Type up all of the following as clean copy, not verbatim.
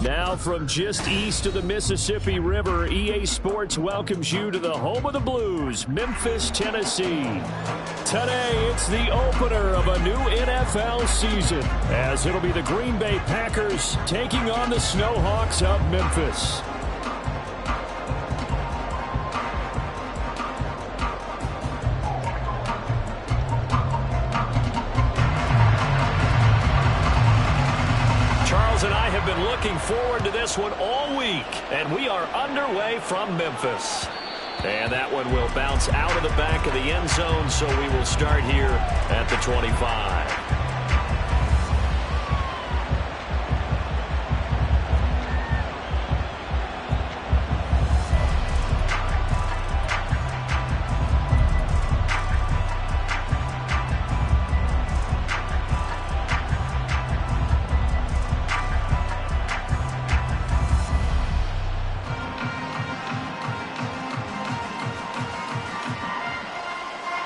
Now from just east of the Mississippi River, EA Sports welcomes you to the home of the Blues, Memphis, Tennessee. Today, it's the opener of a new NFL season, as it'll be the Green Bay Packers taking on the Snowhawks of Memphis. And I have been looking forward to this one all week, and we are underway from Memphis. And that one will bounce out of the back of the end zone, so we will start here at the 25.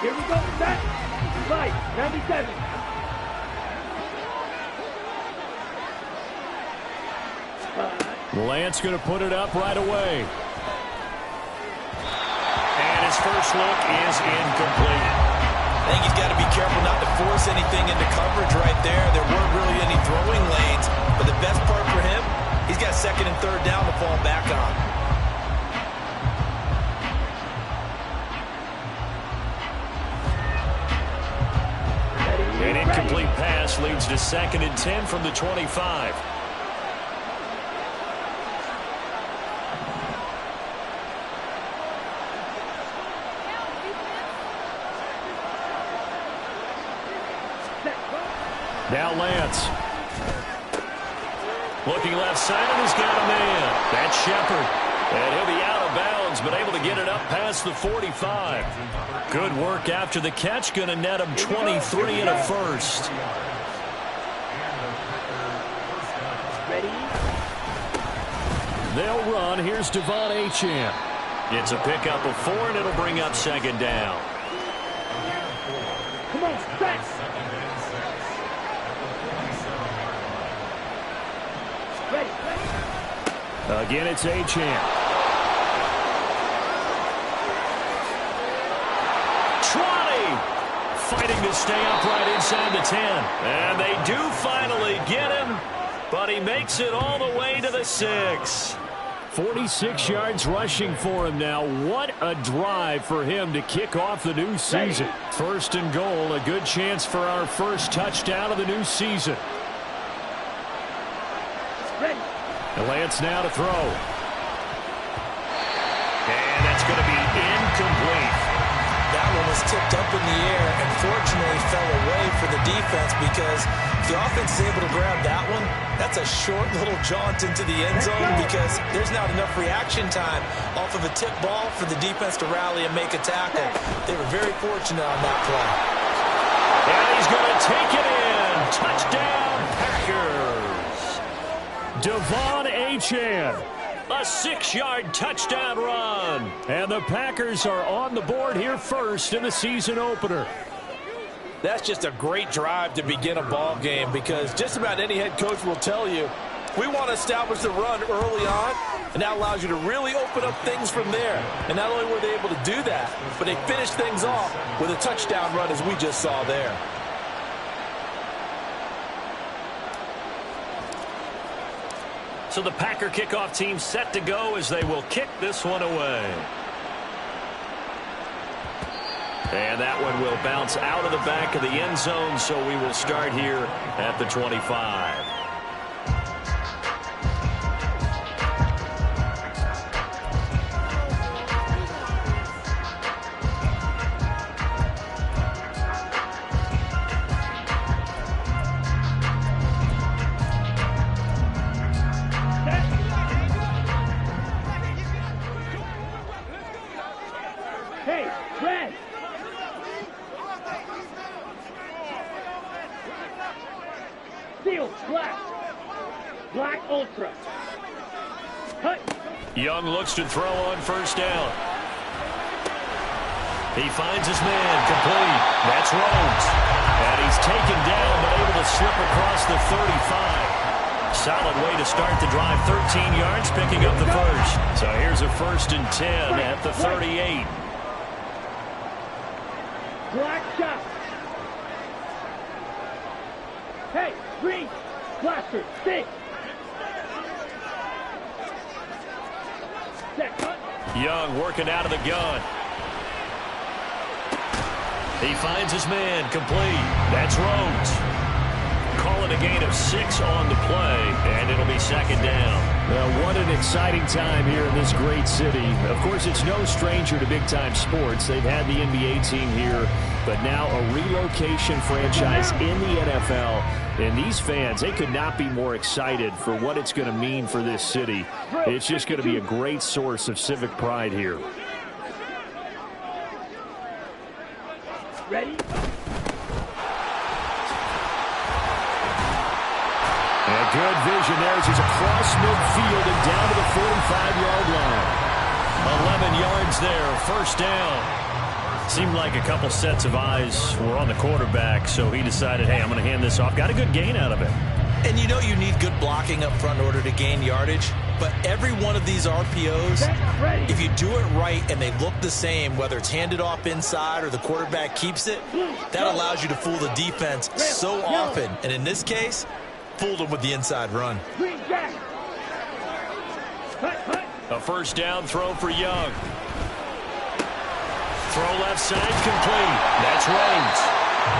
Here we go, set, right, 97. Lance going to put it up right away. And his first look is incomplete. I think he's got to be careful not to force anything into coverage right there. There weren't really any throwing lanes, but the best part for him, he's got second and third down to fall back on. An incomplete pass leads to 2nd and 10 from the 25. Now Lance. Looking left side, and he's got a man. That's Shepard. And he'll be out of bounds, but able to get it up past the 45. Good work after the catch. Going to net him 23 and a first. They'll run. Here's Devon Achane. It's a pickup of 4, and it'll bring up 2nd down. Come on, set. Again, it's Achane. Fighting to stay upright inside the 10. And they do finally get him, but he makes it all the way to the 6. 46 yards rushing for him now. What a drive for him to kick off the new season. 1st and goal, a good chance for our first touchdown of the new season. And Lance now to throw. And that's going to be incomplete. That one was tipped up in the air and fortunately fell away for the defense, because if the offense is able to grab that one, that's a short little jaunt into the end zone, because there's not enough reaction time off of a tip ball for the defense to rally and make a tackle. They were very fortunate on that play. And he's going to take it in. Touchdown, Packers. Devon Achane. A 6-yard touchdown run. And the Packers are on the board here first in the season opener. That's just a great drive to begin a ball game, because just about any head coach will tell you, we want to establish the run early on, and that allows you to really open up things from there. And not only were they able to do that, but they finished things off with a touchdown run, as we just saw there. So the Packer kickoff team set to go as they will kick this one away. And that one will bounce out of the back of the end zone, so we will start here at the 25. Hey, Red! Steel, black! Black Ultra! Hut! Young looks to throw on 1st down. He finds his man, complete. That's Rhodes. And he's taken down, but able to slip across the 35. Solid way to start the drive. 13 yards, picking up the first. So here's a 1st and 10 at the 38. Black shot. Hey, green. Blaster, stick. Young working out of the gun. He finds his man, complete. That's Rhodes. Call it a gain of 6 on the play, and it'll be 2nd down. Well, what an exciting time here in this great city. Of course, it's no stranger to big-time sports. They've had the NBA team here, but now a relocation franchise in the NFL. And these fans, they could not be more excited for what it's going to mean for this city. It's just going to be a great source of civic pride here. Ready? And good vision there as he's across midfield and down to the 45-yard line. 11 yards there, 1st down. Seemed like a couple sets of eyes were on the quarterback, so he decided, hey, I'm going to hand this off. Got a good gain out of it. And you know you need good blocking up front in order to gain yardage, but every one of these RPOs, if you do it right and they look the same, whether it's handed off inside or the quarterback keeps it, that allows you to fool the defense so often. And in this case, fooled them with the inside run. A 1st down throw for Young. Throw left side, complete. That's Rhodes.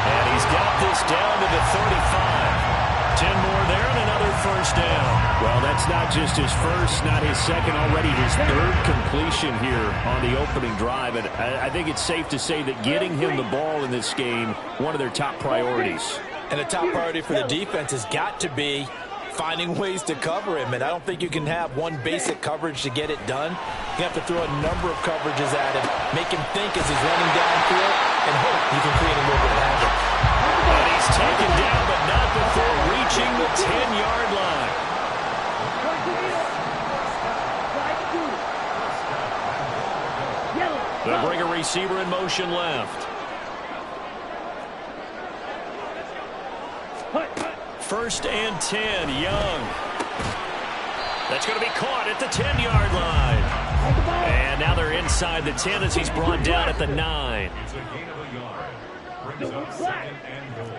And he's got this down to the 35. 10 more there and another 1st down. Well, that's not just his first, not his second, already his 3rd completion here on the opening drive. And I think it's safe to say that getting him the ball in this game, one of their top priorities. And the top priority for the defense has got to be finding ways to cover him. And I don't think you can have one basic coverage to get it done. You have to throw a number of coverages at him, make him think as he's running downfield, and hope you can create a little bit of havoc. And he's taken down, but not before reaching the 10-yard line. They'll bring a receiver in motion left. 1st and 10, Young. That's going to be caught at the 10-yard line. And now they're inside the 10 as he's brought down at the 9. It's a gain of a yard. Brings up 2nd and goal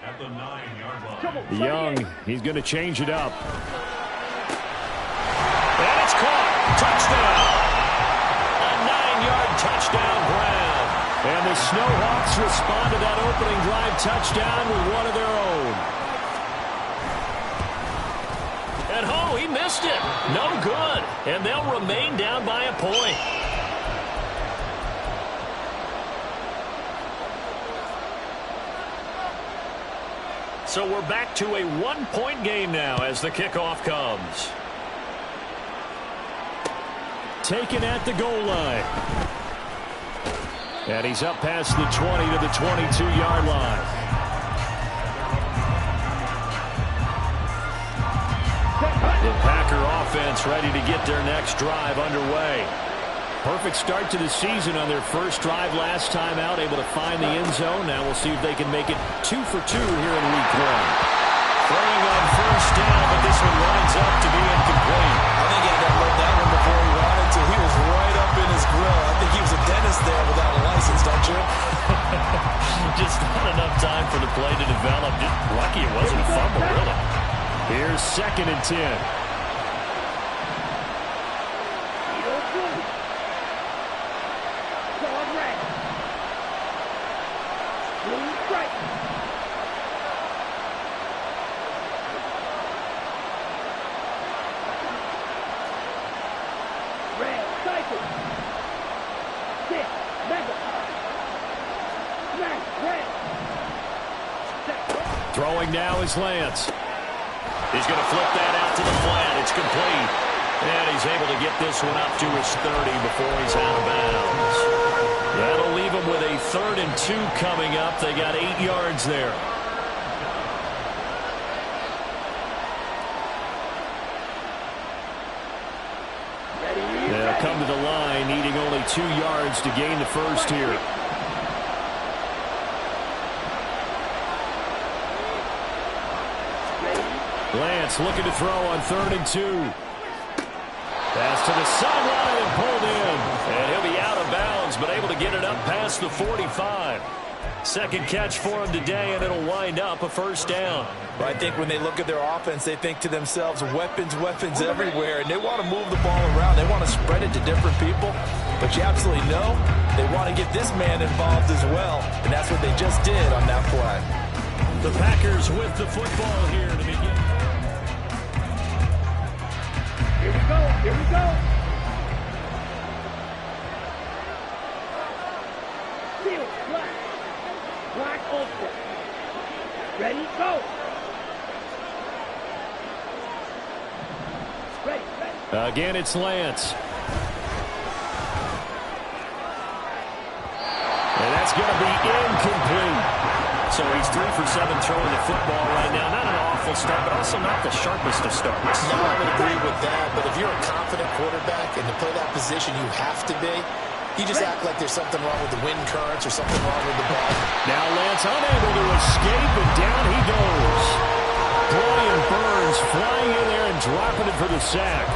at the 9-yard line. Young, he's going to change it up. And it's caught. Touchdown. A 9-yard touchdown grab. And the Snowhawks respond to that opening drive touchdown with one of their own. And oh, he missed it. No good. And they'll remain down by a point. So we're back to a 1-point game now as the kickoff comes. Taken at the goal line. And he's up past the 20 to the 22-yard line. The Packer offense ready to get their next drive underway. Perfect start to the season on their first drive last time out, able to find the end zone. Now we'll see if they can make it 2 for 2 here in week 1. Throwing on 1st down, but this one winds up to be incomplete. I think he had that one before he wanted to. He was right up in his grill. I think he was a dentist there without a license, don't you? Just not enough time for the play to develop. Just lucky it wasn't a fumble, really. Here's 2nd and 10. Throwing now is Lance. He's going to flip that out to the flat. It's complete. And he's able to get this one up to his 30 before he's out of bounds. That'll leave him with a 3rd and 2 coming up. They got 8 yards there. They'll come to the line, needing only 2 yards to gain the first here. Lance looking to throw on 3rd and 2. Pass to the sideline and pulled in. And he'll be out of bounds, but able to get it up past the 45. Second catch for him today, and it'll wind up a first down. Well, I think when they look at their offense, they think to themselves, weapons everywhere, and they want to move the ball around. They want to spread it to different people, but you absolutely know they want to get this man involved as well, and that's what they just did on that play. The Packers with the football here to begin. Here we go. Here we go. Field, black. Black ultra. Ready, go. Ready, ready. Again, it's Lance. And that's going to be incomplete. So he's 3 for 7 throwing the football right now. Not an awful start, but also not the sharpest of starts. No, I would agree with that, but if you're a confident quarterback and to play that position you have to be, you just act like there's something wrong with the wind currents or something wrong with the ball. Now Lance unable to escape, and down he goes. Brian Burns flying in there and dropping it for the sack.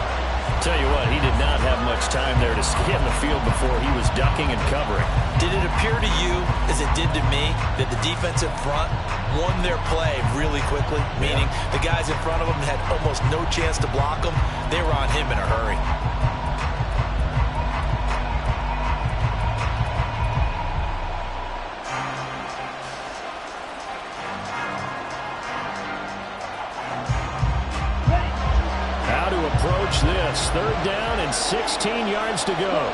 Tell you what, he did not have much time there to get in the field before he was ducking and covering. Did it appear to you, as it did to me, that the defensive front won their play really quickly? Meaning the guys in front of them had almost no chance to block them. They were on him in a hurry. Approach this. 3rd down and 16 yards to go.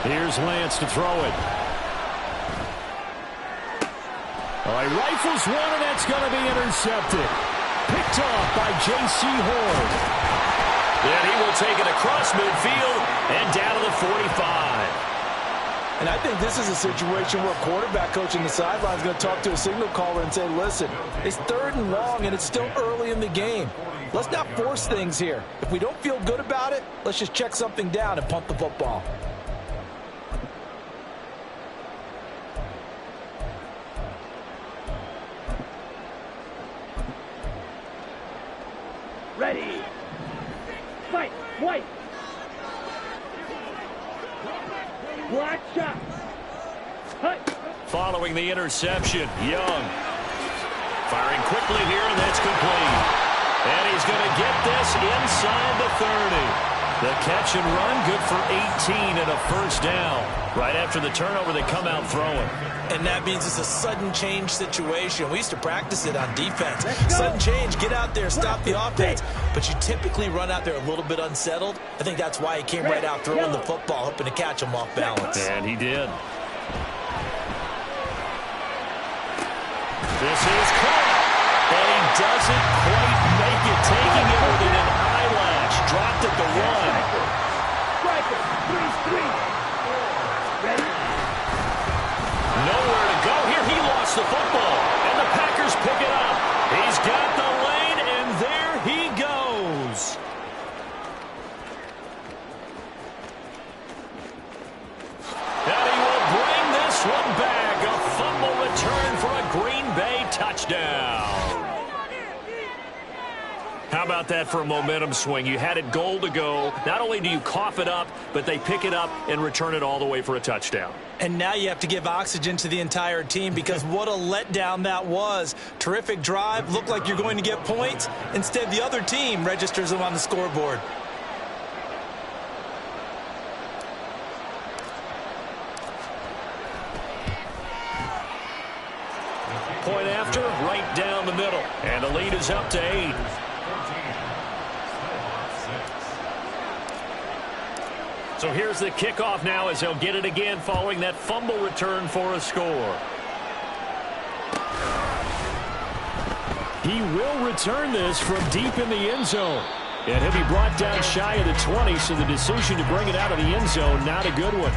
Here's Lance to throw it. All right, rifles one, and that's going to be intercepted. Picked off by J.C. Horn. And he will take it across midfield and down to the 45. And I think this is a situation where a quarterback coach in the sideline is going to talk to a signal caller and say, listen, it's 3rd and long, and it's still early in the game. Let's not force things here. If we don't feel good about it, let's just check something down and punt the football. Ready. Fight. White. Black shot. Hut. Following the interception, Young. Firing quickly here, and that's complete. And he's going to get this inside the 30. The catch and run, good for 18 and a first down. Right after the turnover, they come out throwing. And that means it's a sudden change situation. We used to practice it on defense. Sudden change, get out there, stop the offense. But you typically run out there a little bit unsettled. I think that's why he came right out throwing the football, hoping to catch him off balance. And he did. This is caught. And he doesn't quite make it, taking it within an eyelash. Dropped at the 1. Striker. 3-3. Ready. Nowhere to go here. He lost the football. And the Packers pick it up. He's got the lane, and there he goes. And he will bring this one back. A fumble return for a Green Bay touchdown. How about that for a momentum swing? You had it goal to go. Not only do you cough it up, but they pick it up and return it all the way for a touchdown. And now you have to give oxygen to the entire team because what a letdown that was. Terrific drive. Looked like you're going to get points. Instead, the other team registers them on the scoreboard. Point after, right down the middle. And the lead is up to 8. So here's the kickoff now as he'll get it again following that fumble return for a score. He will return this from deep in the end zone. And he'll be brought down shy of the 20, so the decision to bring it out of the end zone, not a good one.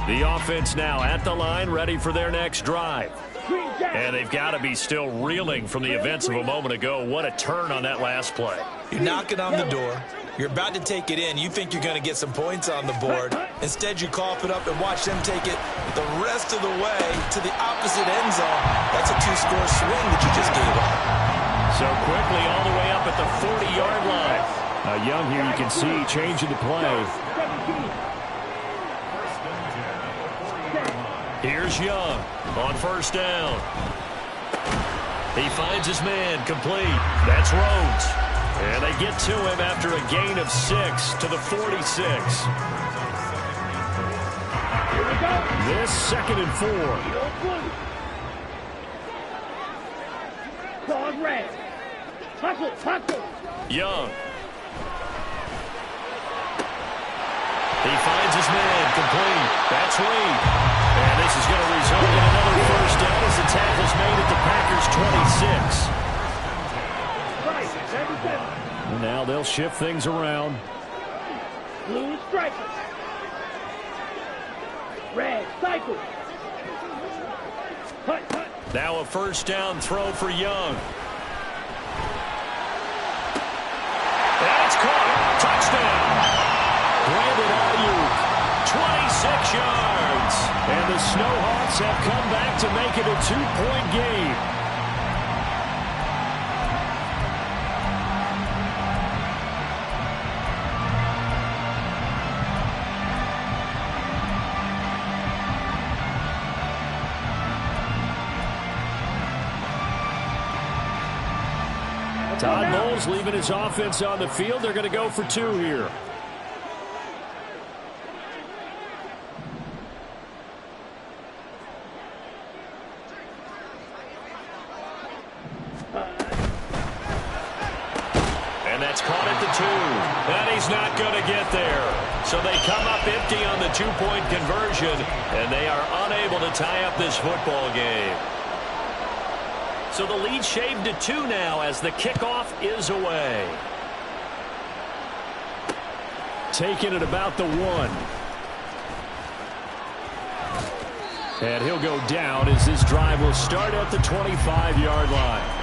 The offense now at the line, ready for their next drive. And they've got to be still reeling from the events of a moment ago. What a turn on that last play. You're knocking on the door. You're about to take it in. You think you're going to get some points on the board. Instead, you cough it up and watch them take it the rest of the way to the opposite end zone. That's a two-score swing that you just gave up. So quickly all the way up at the 40-yard line. Young here, you can see changing the play. Here's Young on first down. He finds his man complete. That's Rhodes. And they get to him after a gain of 6 to the 46. This 2nd and 4. Young. He finds his man complete. That's Reed. And this is going to result in another first down as the tackle's made at the Packers' 26. And now they'll shift things around. Blue stripers. Red cycle. Now a first down throw for Young. That's caught. Touchdown. Brandon Ayuk, 26 yards. And the Snowhawks have come back to make it a 2-point game. Todd Bowles leaving his offense on the field. They're going to go for 2 here. And that's caught at the 2. And he's not going to get there. So they come up empty on the 2-point conversion, and they are unable to tie up this football game. So the lead shaved to 2 now as the kickoff is away. Taking it about the 1. And he'll go down as this drive will start at the 25-yard line.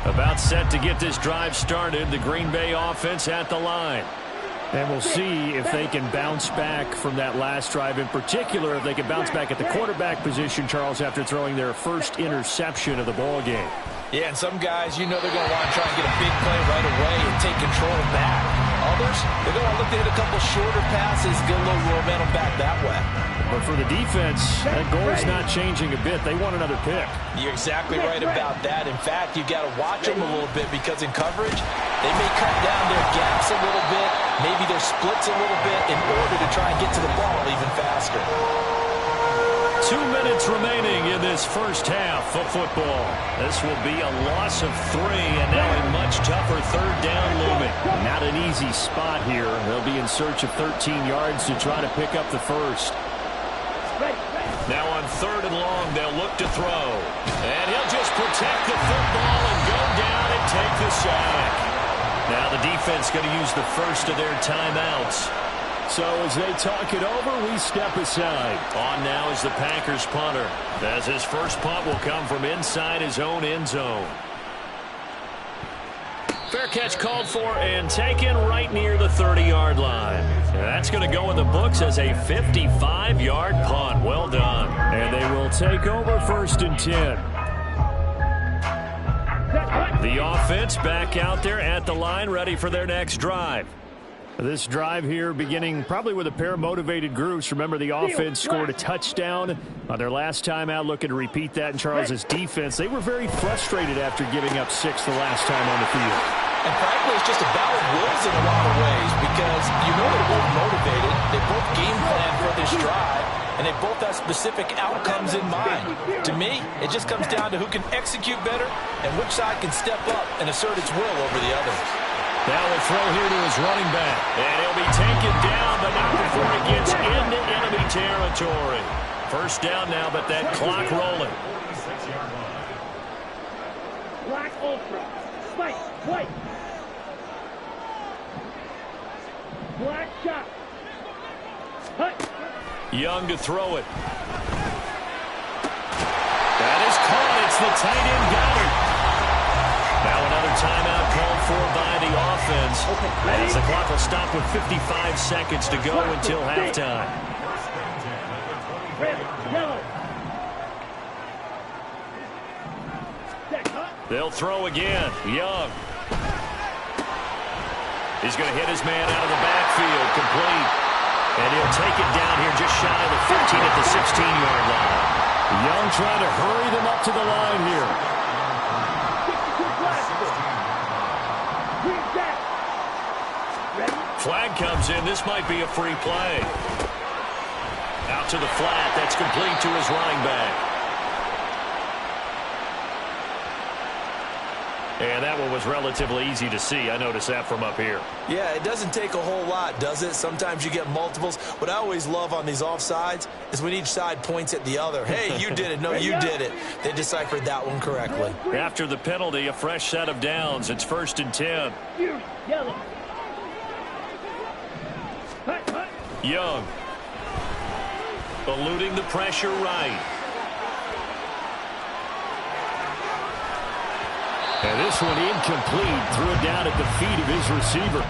About set to get this drive started. The Green Bay offense at the line. And we'll see if they can bounce back from that last drive. In particular, if they can bounce back at the quarterback position, Charles, after throwing their first interception of the ball game. Yeah, and some guys, you know they're going to want to try and get a big play right away and take control back. Others, they're going to want to look to hit a couple shorter passes, get a little momentum back that way. But for the defense, that goal is not changing a bit. They want another pick. You're exactly right about that. In fact, you've got to watch them a little bit because in coverage, they may cut down their gaps a little bit, maybe their splits a little bit in order to try and get to the ball even faster. 2 minutes remaining in this first half of football. This will be a loss of 3, and now a much tougher third down looming. Not an easy spot here. They'll be in search of 13 yards to try to pick up the first. Now on 3rd and long, they'll look to throw. And he'll just protect the football and go down and take the sack. Now the defense going to use the first of their timeouts. So as they talk it over, we step aside. On now is the Packers punter, as his first punt will come from inside his own end zone. Fair catch called for and taken right near the 30-yard line. And that's going to go in the books as a 55-yard punt. Well done. And they will take over 1st and 10. The offense back out there at the line, ready for their next drive. This drive here beginning probably with a pair of motivated groups. Remember, the offense scored a touchdown on their last time out, looking to repeat that in Charles's defense. They were very frustrated after giving up 6 the last time on the field. And frankly, it's just a battle of wills in a lot of ways because you know they're both motivated. They both game plan for this drive, and they both have specific outcomes in mind. To me, it just comes down to who can execute better and which side can step up and assert its will over the other. Now we'll throw here to his running back. And he'll be taken down, but not before he gets into enemy territory. First down now, but that clock rolling. Black Ultra. Fight. White. Black shot. Hut. Young to throw it. That is caught. It's the tight end got it. Now another timeout called for by the offense. As the clock will stop with 55 seconds to go until halftime. Red. Yellow. They'll throw again. Young. He's going to hit his man out of the backfield. Complete. And he'll take it down here just shy of the 15 at the 16-yard line. Young trying to hurry them up to the line here. Flag comes in. This might be a free play. Out to the flat. That's complete to his running back. And that one was relatively easy to see. I noticed that from up here. Yeah, it doesn't take a whole lot, does it? Sometimes you get multiples. What I always love on these offsides is when each side points at the other. Hey, you did it. No, you did it. They deciphered that one correctly. After the penalty, a fresh set of downs. It's 1st and 10. Yellow. Young. Eluding the pressure right. And this one incomplete. Threw it down at the feet of his receiver.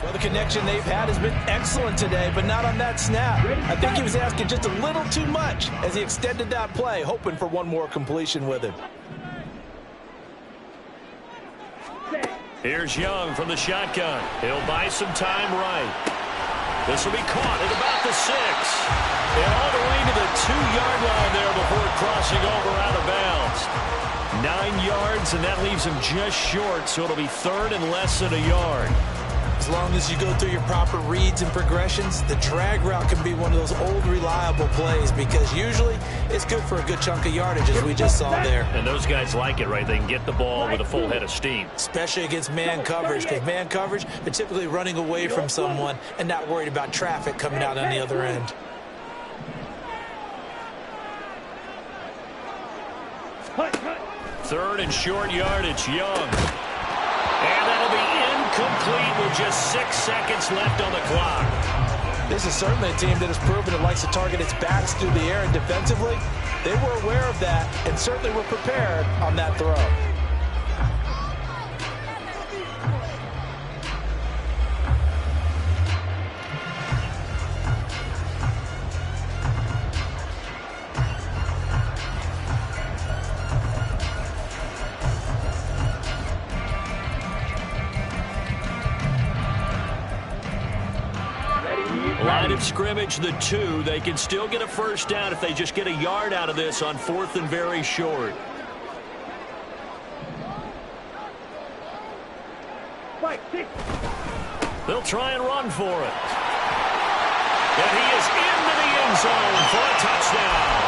Well, the connection they've had has been excellent today, but not on that snap. I think he was asking just a little too much as he extended that play, hoping for one more completion with him. Here's Young from the shotgun. He'll buy some time right. This will be caught at about the 6. And all the way to the 2-yard line there before crossing over out of bounds. 9 yards, and that leaves him just short, so it'll be 3rd and less than a yard. As long as you go through your proper reads and progressions, the drag route can be one of those old reliable plays because usually it's good for a good chunk of yardage as we just saw there. And those guys like it, right? They can get the ball with a full head of steam. Especially against man coverage, because man coverage, they're typically running away from someone and not worried about traffic coming out on the other end. Third and short yardage, Young. And that'll be incomplete with just 6 seconds left on the clock. This is certainly a team that has proven it likes to target its backs through the air, and defensively, they were aware of that and certainly were prepared on that throw. Line of scrimmage, the 2. They can still get a first down if they just get a yard out of this on 4th and very short. They'll try and run for it. And he is into the end zone for a touchdown.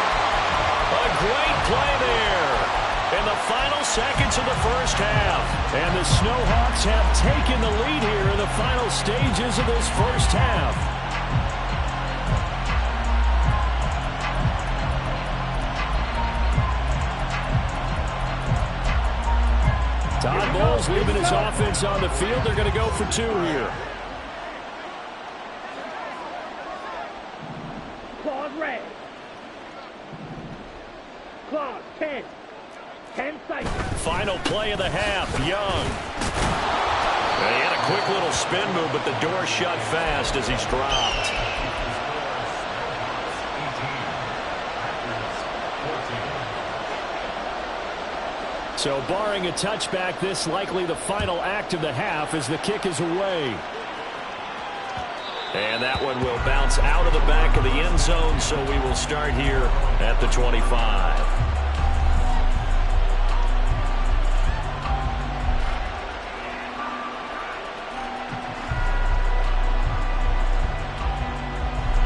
A great play there in the final seconds of the first half. And the Snowhawks have taken the lead here in the final stages of this first half. Todd Bowles leaving his offense on the field. They're going to go for 2 here. Clause red. Clause 10. 10 seconds. Final play of the half, Young. He had a quick little spin move, but the door shut fast as he's dropped. So barring a touchback, this likely the final act of the half as the kick is away. And that one will bounce out of the back of the end zone, so we will start here at the 25.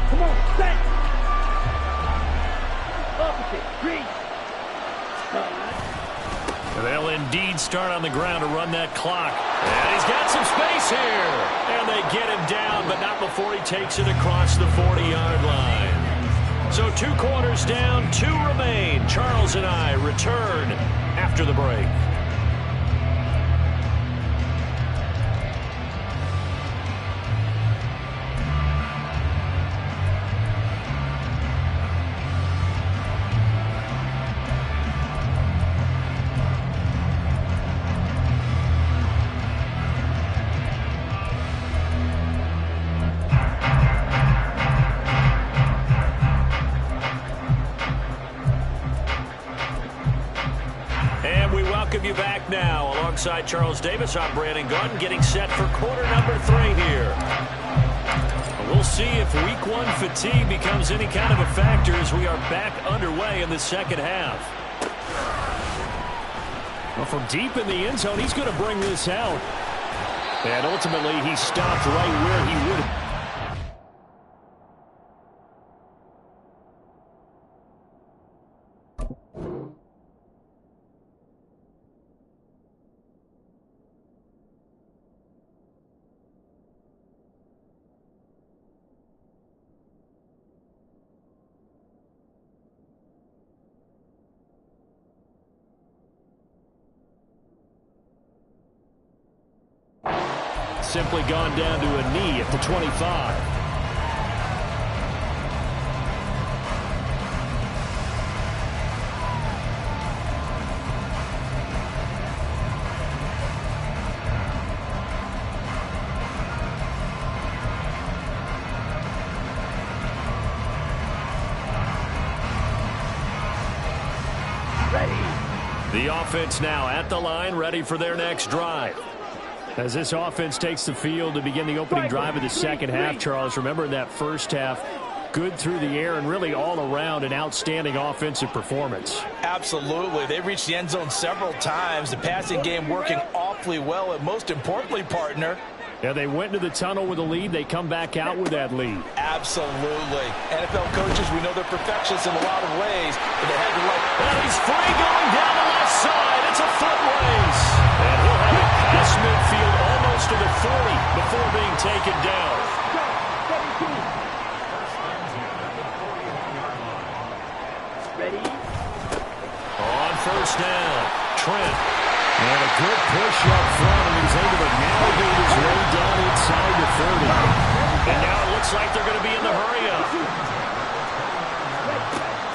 Come on, set. Opposite, green. They'll indeed start on the ground to run that clock. And he's got some space here. And they get him down, but not before he takes it across the 40-yard line. So 2 quarters down, 2 remain. Charles and I return after the break. You back now alongside Charles Davis. I'm Brandon Gordon, getting set for quarter number 3 here. We'll see if week 1 fatigue becomes any kind of a factor as we are back underway in the second half. Well, from deep in the end zone, he's going to bring this out. And ultimately, he stopped right where he would have. Simply gone down to a knee at the 25. The offense now at the line, ready for their next drive. As this offense takes the field to begin the opening drive of the second half, Charles, remember in that first half, good through the air and really all around an outstanding offensive performance. Absolutely. They reached the end zone several times. The passing game working awfully well, and most importantly, partner, yeah, they went into the tunnel with a lead. They come back out with that lead. Absolutely. NFL coaches, we know they're perfectionists in a lot of ways, but they had to let. And he's free going down the left side. It's a foot race. And he'll have it past midfield almost to the 40 before being taken down. Ready? On first down, Trent. And a good push up front, and he's able to navigate his way down inside the 30. And now it looks like they're going to be in the hurry-up.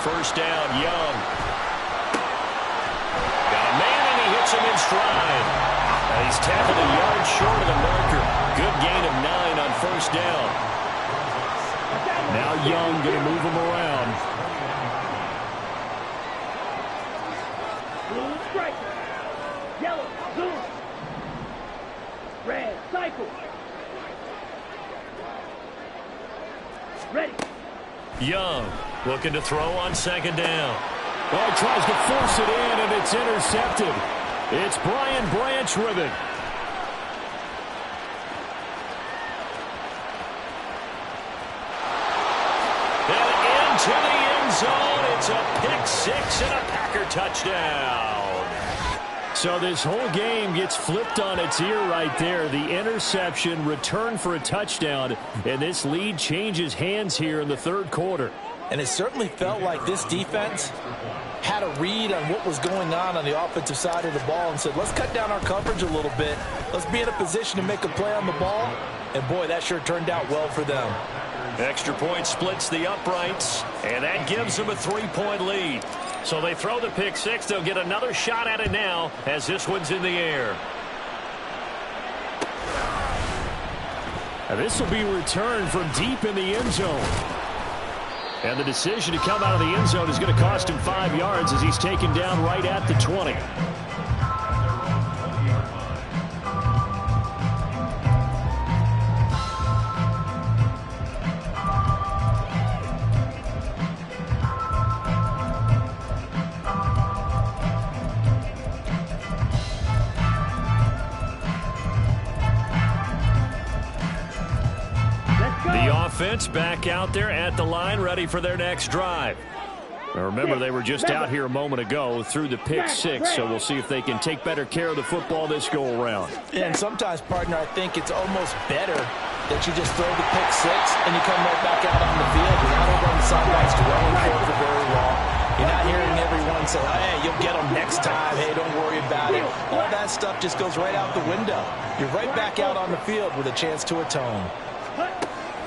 First down, Young. Got a man, and he hits him in stride. And he's tackled a yard short of the marker. Good gain of 9 on first down. Now Young going to move him around. Blue strike. Yellow, zoom. Red, cycle. Ready. Young looking to throw on second down. Oh, he tries to force it in, and it's intercepted. It's Brian Branch with it. And into the end zone. It's a pick six and a Packer touchdown. So this whole game gets flipped on its ear right there. The interception, return for a touchdown, and this lead changes hands here in the third quarter. And it certainly felt like this defense had a read on what was going on the offensive side of the ball and said, let's cut down our coverage a little bit. Let's be in a position to make a play on the ball. And, boy, that sure turned out well for them. Extra point splits the uprights, and that gives them a 3-point lead. So they throw the pick six. They'll get another shot at it now as this one's in the air. And this will be returned from deep in the end zone. And the decision to come out of the end zone is going to cost him 5 yards as he's taken down right at the 20. offense back out there at the line, ready for their next drive. Now remember, they were just out here a moment ago through the pick six, so we'll see if they can take better care of the football this go-around. And sometimes, partner, I think it's almost better that you just throw the pick six and you come right back out on the field. You're not over on the sidelines dwelling for it for very long. You're not hearing everyone say, hey, you'll get them next time. Hey, don't worry about it. All that stuff just goes right out the window. You're right back out on the field with a chance to atone.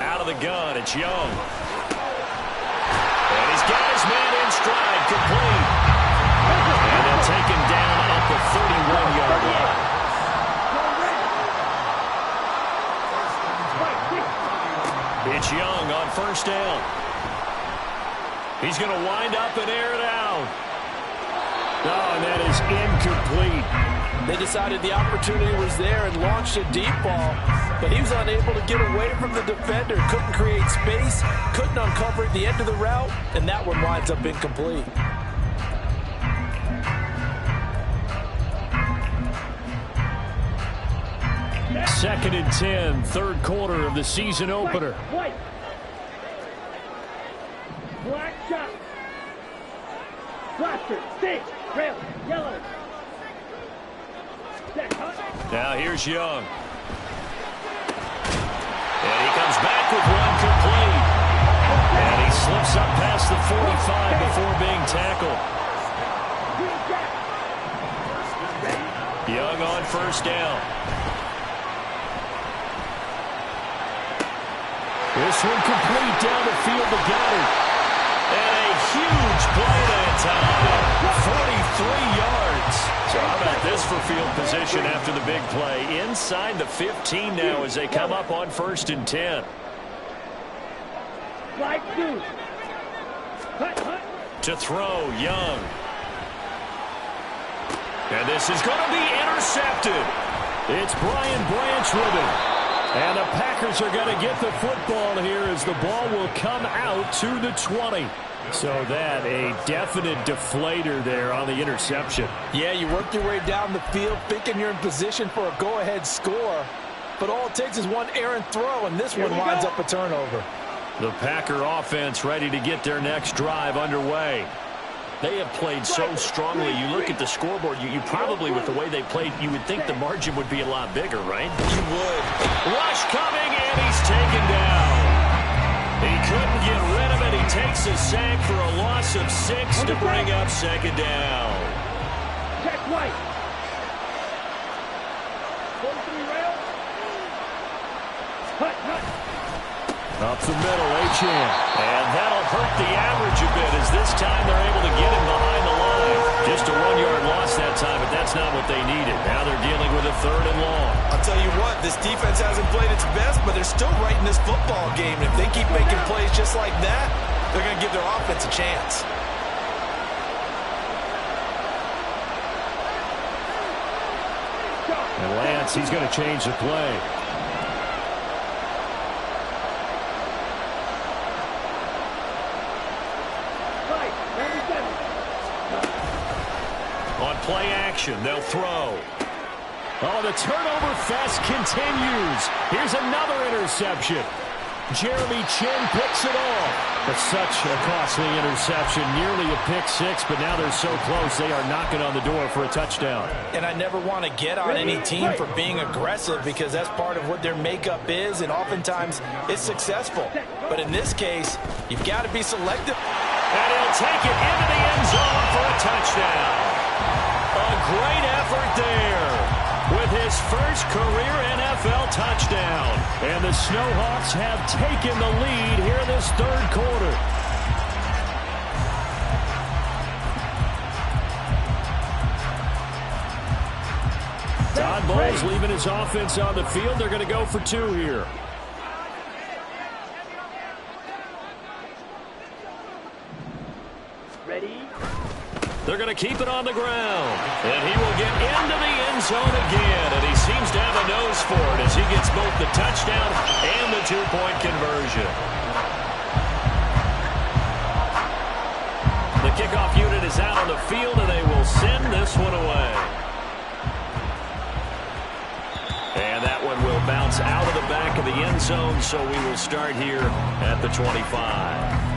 Out of the gun, it's Young. And he's got his man in stride, complete. And they'll take him down at the 31-yard line. It's Young on first down. He's going to wind up and air it out. Oh, and that is incomplete. They decided the opportunity was there and launched a deep ball, but he was unable to get away from the defender. Couldn't create space, couldn't uncover at the end of the route, and that one winds up incomplete. Second and 10, third quarter of the season opener. White. Black shot. Blaster, stick, rail, yellow. Now here's Young. And he comes back with one complete. And he slips up past the 45 before being tackled. Young on first down. This one complete down the field to Goddard. And a huge play that time. 43 yards. So how about this for field position after the big play? Inside the 15 now as they come up on first and 10. To throw, Young. And this is going to be intercepted. It's Brian Branch with it. And the Packers are going to get the football here as the ball will come out to the 20. So that a definite deflator there on the interception. Yeah, you work your way down the field thinking you're in position for a go-ahead score. But all it takes is one errant throw, and this one winds up a turnover. The Packer offense ready to get their next drive underway. They have played so strongly. You look at the scoreboard, you probably, with the way they played, you would think the margin would be a lot bigger, right? You would. Rush coming, and he's taken down. He couldn't get rid of it. He takes a sack for a loss of 6 to bring up second down. Check right. 43 rail. Hut. Up the middle, Achane. And that'll hurt the average a bit as this time they're able to get him behind the line. Just a 1-yard loss that time, but that's not what they needed. Now they're dealing with a third and long. I'll tell you what, this defense hasn't played its best, but they're still right in this football game. And if they keep making plays just like that, they're going to give their offense a chance. And Lance, he's going to change the play. On play action, they'll throw. Oh, the turnover fest continues. Here's another interception. Jeremy Chin picks it off. But such a costly interception, nearly a pick six, but now they're so close they are knocking on the door for a touchdown. And I never want to get on any team for being aggressive because that's part of what their makeup is, and oftentimes it's successful. But in this case, you've got to be selective. And he'll take it into the end zone for a touchdown. A great effort there with his first career NFL touchdown. And the Snowhawks have taken the lead here in this third quarter. Todd Bowles leaving his offense on the field. They're going to go for 2 here. Ready? They're going to keep it on the ground. And he will get into the end zone again. And he seems to have a nose for it as he gets both the touchdown and the 2-point conversion. The kickoff unit is out on the field, and they will send this one away. And that one will bounce out of the back of the end zone, so we will start here at the 25.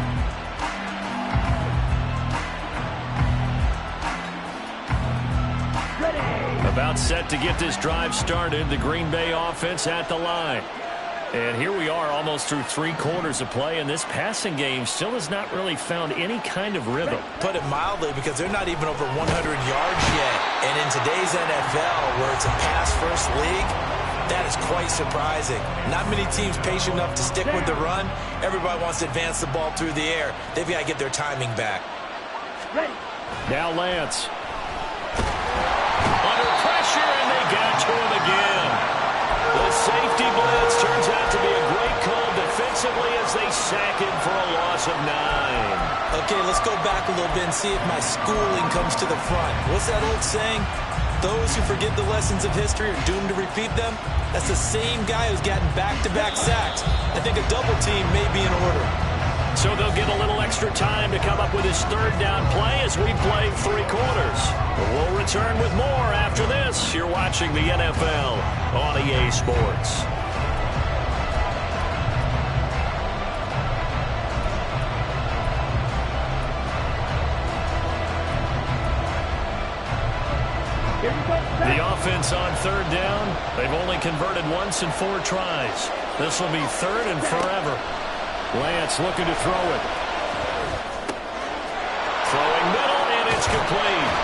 About set to get this drive started. The Green Bay offense at the line. And here we are almost through 3 quarters of play, and this passing game still has not really found any kind of rhythm. Put it mildly, because they're not even over 100 yards yet. And in today's NFL, where it's a pass-first league, that is quite surprising. Not many teams patient enough to stick with the run. Everybody wants to advance the ball through the air. They've got to get their timing back. Now Lance. Under pressure, and they got to him again. The safety blitz turns out to be a great call defensively as they sack him for a loss of 9. Okay, let's go back a little bit and see if my schooling comes to the front. What's that old saying? Those who forget the lessons of history are doomed to repeat them. That's the same guy who's gotten back-to-back sacks. I think a double team may be in order. So they'll get a little extra time to come up with his 3rd down play as we play 3 quarters. But we'll return with more after this. You're watching the NFL on EA Sports. The offense on 3rd down. They've only converted once in 4 tries. This will be 3rd and forever. Lance looking to throw it. Throwing middle, and it's complete.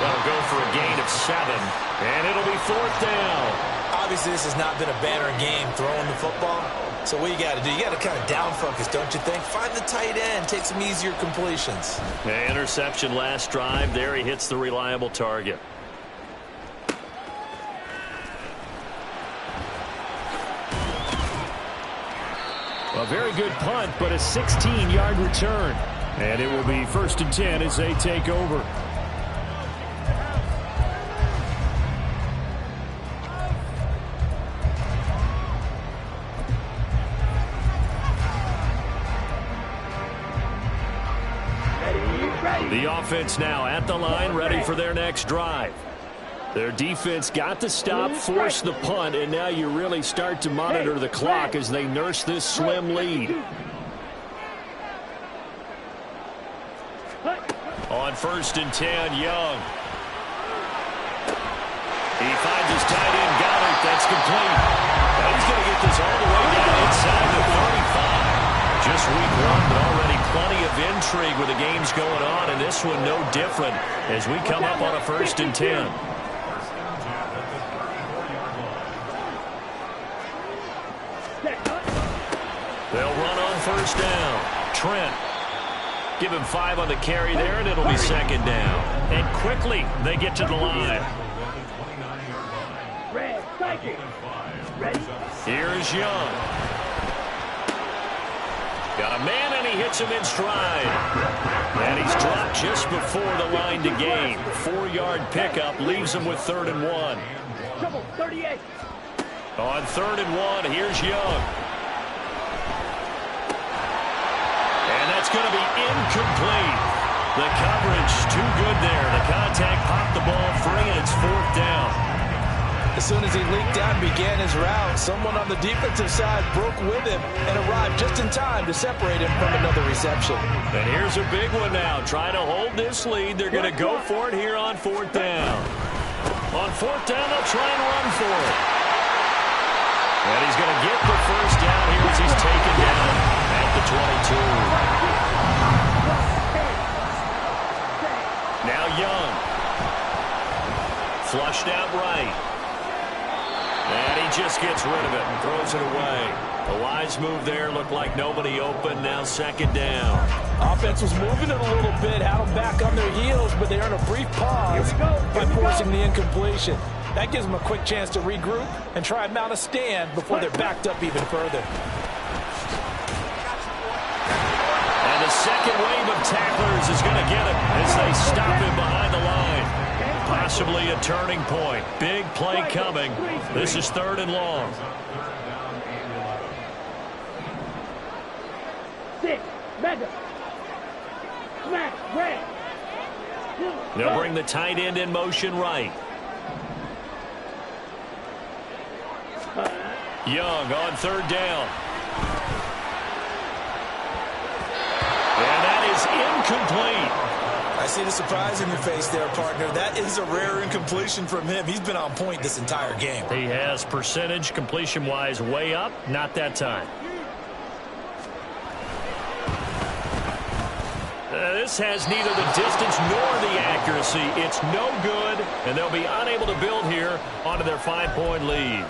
That'll go for a gain of 7, and it'll be 4th down. Obviously, this has not been a banner game throwing the football. So what you got to do, you got to kind of down focus, don't you think? Find the tight end, take some easier completions. The interception last drive. There he hits the reliable target. A very good punt, but a 16-yard return. And it will be 1st and 10 as they take over. The offense now at the line, ready for their next drive. Their defense got the stop, forced the punt, and now you really start to monitor the clock as they nurse this slim lead. On 1st and 10, Young. He finds his tight end, got it, that's complete. Now he's going to get this all the way down inside the 35. Just week 1, but already plenty of intrigue with the games going on, and this one no different as we come up on a 1st and 10. They'll run on 1st down. Trent. Give him 5 on the carry there, and it'll be 2nd down. And quickly, they get to the line. Here's Young. Got a man, and he hits him in stride. And he's dropped just before the line to gain. 4-yard pickup leaves him with 3rd and 1. On 3rd and 1, here's Young. And that's going to be incomplete. The coverage too good there. The contact popped the ball free, and it's 4th down. As soon as he leaked out and began his route, someone on the defensive side broke with him and arrived just in time to separate him from another reception. And here's a big one now. Trying to hold this lead. They're going to go for it here on 4th down. On 4th down, they'll try and run for it. And he's going to get the 1st down here as he's taken down at the 22. Now Young. Flushed out right. And he just gets rid of it and throws it away. A wise move there. Looked like nobody open. Now 2nd down. Offense was moving it a little bit, had them back on their heels, but they earned a brief pause by forcing the incompletion. That gives them a quick chance to regroup and try and mount a stand before they're backed up even further. And the second wave of tacklers is going to get him as they stop him behind the line. Possibly a turning point. Big play coming. This is 3rd and long. They'll bring the tight end in motion right. Young on third down. And that is incomplete. I see the surprise in your face there, partner. That is a rare incompletion from him. He's been on point this entire game. He has percentage completion-wise way up. Not that time. This has neither the distance nor the accuracy. It's no good, and they'll be unable to build here onto their 5-point lead.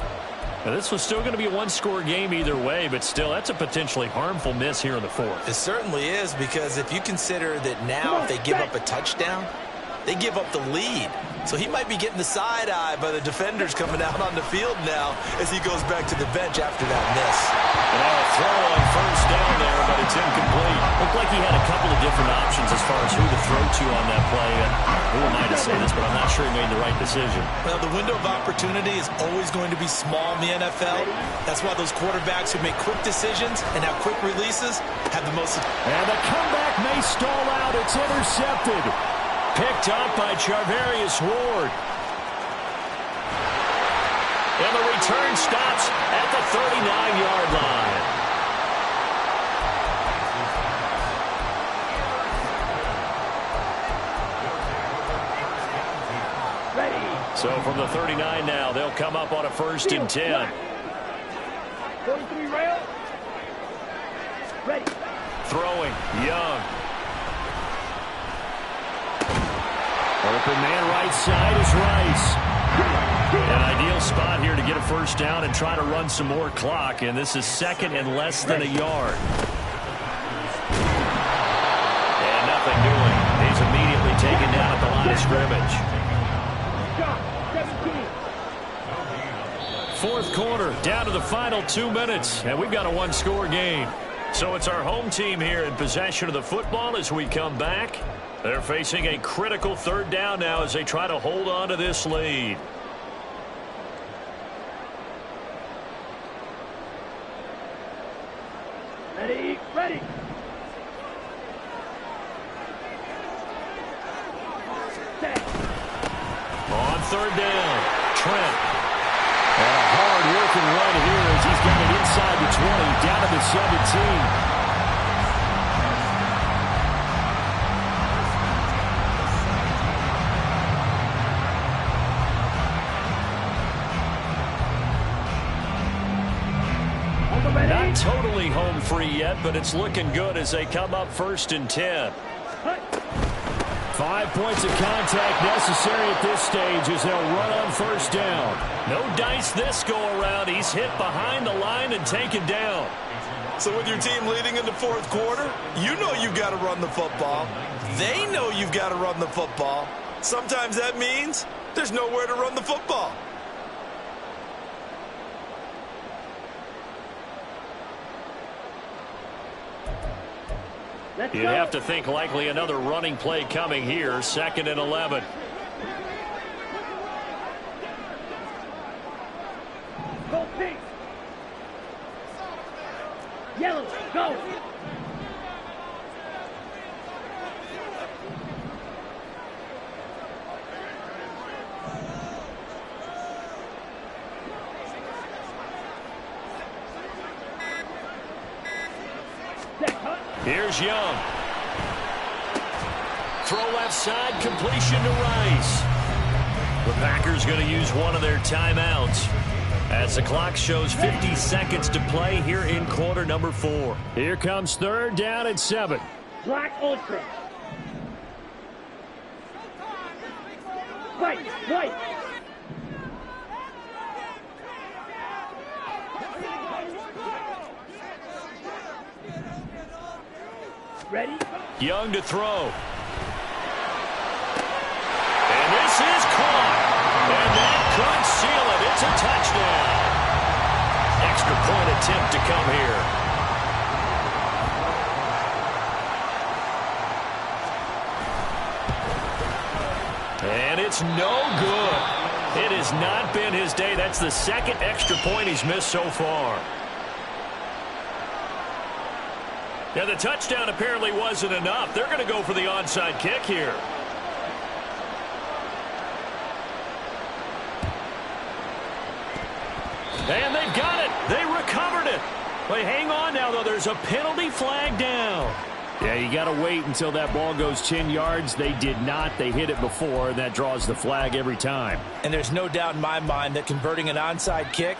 Now, this was still going to be a one-score game either way, but still, that's a potentially harmful miss here in the fourth. It certainly is, because if you consider that now if they give up a touchdown, they give up the lead. So he might be getting the side eye by the defenders coming out on the field now as he goes back to the bench after that miss. And a throw on first down there, but it's incomplete. Looked like he had a couple of different options as far as who to throw to on that play. And who am I to say this, but I'm not sure he made the right decision. Well, the window of opportunity is always going to be small in the NFL. That's why those quarterbacks who make quick decisions and have quick releases have the most... And the comeback may stall out. It's intercepted. Picked up by Charvarius Ward. And the return stops at the 39-yard line. Ready. So from the 39 now, they'll come up on a 1st and 10. 43 rail. Ready. Throwing, Young. Open man right side is Rice. An ideal spot here to get a first down and try to run some more clock, and this is 2nd and less than a yard. And nothing doing. He's immediately taken down at the line of scrimmage. Fourth quarter, down to the final 2 minutes, and we've got a one-score game. So it's our home team here in possession of the football as we come back. They're facing a critical 3rd down now as they try to hold on to this lead. Ready. Ready. Set. On 3rd down, Trent. And a hard-working run here as he's got it inside the 20, down to the 17. Not totally home free yet, but it's looking good as they come up 1st and 10. 5 points of contact necessary at this stage as they'll run on 1st down. No dice this go-around. He's hit behind the line and taken down. So with your team leading in the 4th quarter, you know you've got to run the football. They know you've got to run the football. Sometimes that means there's nowhere to run the football. You'd have to think likely another running play coming here, 2nd and 11. Go pink. Yellow. Go. Here's Young. Throw left side, completion to Rice. The Packers going to use one of their timeouts as the clock shows 50 seconds to play here in quarter number 4. Here comes 3rd down and 7. Black Ultra. White. White. Ready? Young to throw. And this is caught. And that could seal it. It's a touchdown. Extra point attempt to come here. And it's no good. It has not been his day. That's the 2nd extra point he's missed so far. Yeah, the touchdown apparently wasn't enough. They're going to go for the onside kick here. And they've got it. Wait, hang on now, though. There's a penalty flag down. Yeah, you got to wait until that ball goes 10 yards. They did not. They hit it before, and that draws the flag every time. And there's no doubt in my mind that converting an onside kick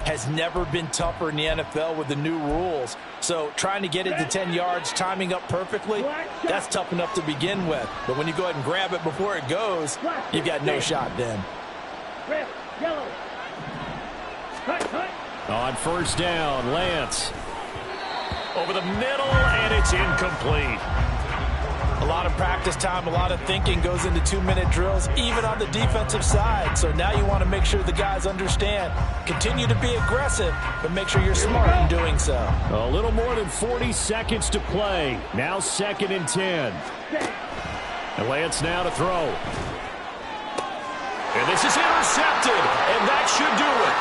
has never been tougher in the NFL with the new rules. So trying to get it to 10 yards, timing up perfectly, that's tough enough to begin with. But when you go ahead and grab it before it goes, you've got no shot then. Red, yellow. Cut. On first down, Lance. Over the middle, and it's incomplete. A lot of practice time, a lot of thinking goes into 2-minute drills, even on the defensive side. So now you want to make sure the guys understand. Continue to be aggressive, but make sure you're smart in doing so. A little more than 40 seconds to play. Now 2nd and 10. And Lance now to throw. And this is intercepted, and that should do it.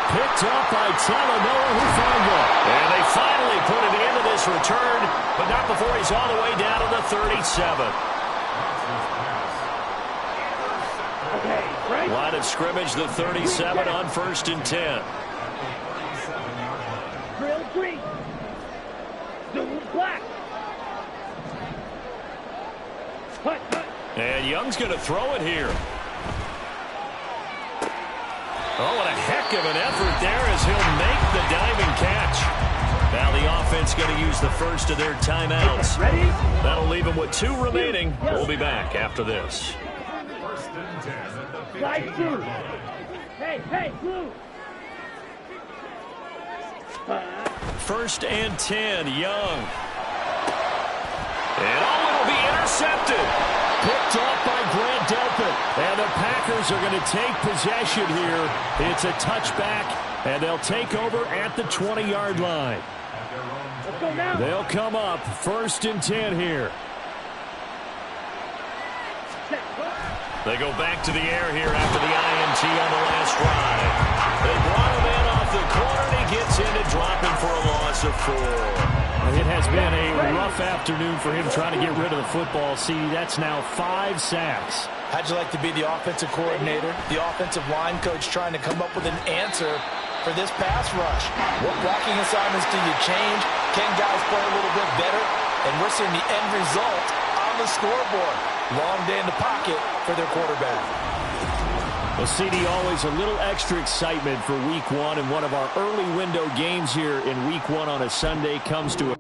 Picked up by Talanoa Hufanga. And they finally put an end to this return, but not before he's all the way down to the 37. Okay, right. Line of scrimmage, the 37 on 1st and 10. Drill green. Zoom black. Cut. And Young's going to throw it here. Oh, what a heck of an effort there as he'll make the diving catch. Now the offense going to use the first of their timeouts. Ready? That'll leave them with 2 remaining. We'll be back after this. Slide 2. Hey, blue. 1st and 10, Young. And it'll be intercepted. Picked off by Grant Delpit. And the Packers are going to take possession here. It's a touchback, and they'll take over at the 20-yard line. Let's go now. They'll come up 1st and 10 here. They go back to the air here after the INT on the last drive. They brought him in off the corner, and he gets in and dropping for a loss of 4. It has been a rough afternoon for him trying to get rid of the football. See, that's now 5 sacks. How'd you like to be the offensive coordinator, the offensive line coach trying to come up with an answer for this pass rush? What blocking assignments do you change? Can guys play a little bit better? And we're seeing the end result on the scoreboard. Long day in the pocket for their quarterback. Well, CD, always a little extra excitement for Week 1, and one of our early window games here in Week 1 on a Sunday comes to a